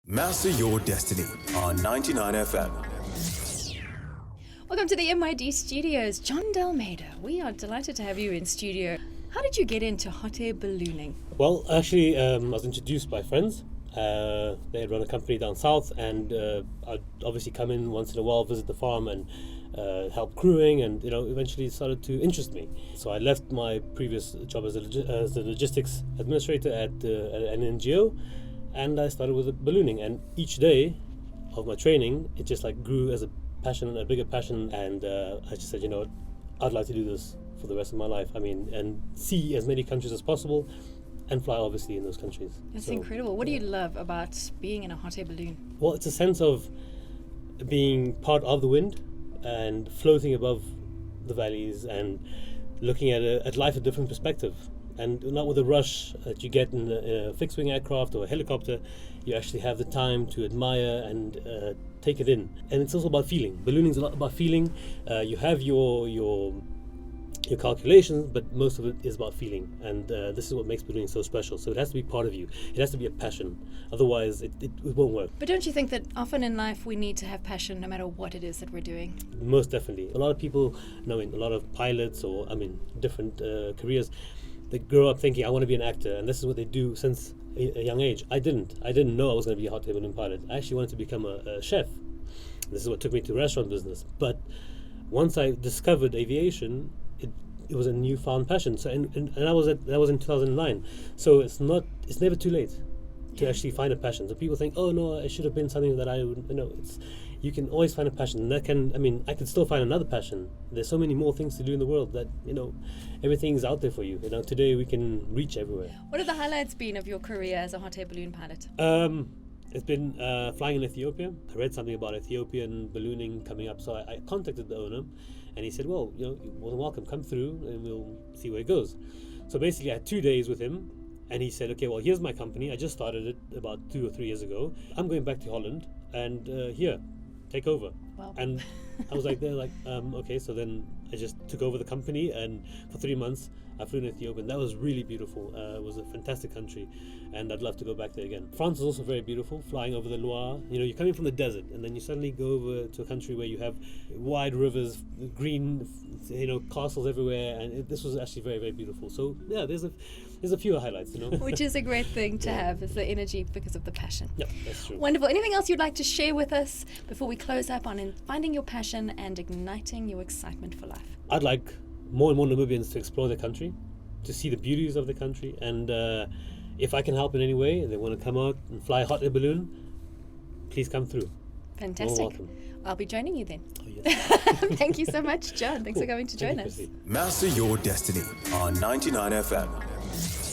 Master your destiny on 99 FM. Welcome to the MYD studios. John Almeida, we are delighted to have you in studio. How did you get into hot air ballooning? Well, actually, I was introduced by friends. They had run a company down south, and I'd obviously come in once in a while, visit the farm, and help crewing, and eventually it started to interest me. So I left my previous job as a logistics administrator at an NGO, and I started with ballooning. And each day of my training, it just grew as a passion, a bigger passion, and I just said, I'd like to do this for the rest of my life. And see as many countries as possible, and fly obviously in those countries. That's incredible. What do you love about being in a hot air balloon? Well, it's a sense of being part of the wind and floating above the valleys and looking at life a different perspective, and not with the rush that you get in a fixed-wing aircraft or a helicopter. You actually have the time to admire and take it in. And it's also about feeling. Ballooning is a lot about feeling. You have your calculations, but most of it is about feeling, and this is what makes ballooning so special. So it has to be part of you. It has to be a passion, otherwise it won't work. But don't you think that often in life we need to have passion no matter what it is that we're doing? Most definitely. A lot of people, a lot of pilots or different careers, they grow up thinking, I want to be an actor, and this is what they do since a young age. I didn't know I was going to be a hot air balloon pilot. I actually wanted to become a chef. This is what took me to restaurant business. But once I discovered aviation, it was a newfound passion. So and that was in 2009. So it's never too late to actually find a passion. So people think, oh no, it should have been something that I would. You can always find a passion, and that can. I could still find another passion. There's so many more things to do in the world that everything's out there for you. Today we can reach everywhere. What have the highlights been of your career as a hot air balloon pilot? It's been flying in Ethiopia. I read something about Ethiopian ballooning coming up, so I contacted the owner, and he said, well, you're more than welcome, come through and we'll see where it goes. So basically I had 2 days with him, and he said, okay, well, here's my company. I just started it about 2 or 3 years ago. I'm going back to Holland, and here, take over. Wow. And I was okay. So then I just took over the company, and for 3 months I flew in Ethiopia, and that was really beautiful. It was a fantastic country, and I'd love to go back there again. France is also very beautiful, flying over the Loire. You're coming from the desert, and then you suddenly go over to a country where you have wide rivers, green, castles everywhere, and this was actually very, very beautiful. So yeah, there's a few highlights, Which is a great thing to have, is the energy because of the passion. Yeah, that's true. Wonderful. Anything else you'd like to share with us before we close up on finding your passion and igniting your excitement for life? I'd like more and more Namibians to explore the country, to see the beauties of the country, and if I can help in any way, they want to come out and fly a hot air balloon, please come through. Fantastic. You're welcome. I'll be joining you then. Oh, yes. Thank you so much, John. Thanks for coming to join us. Master your destiny on 99 FM.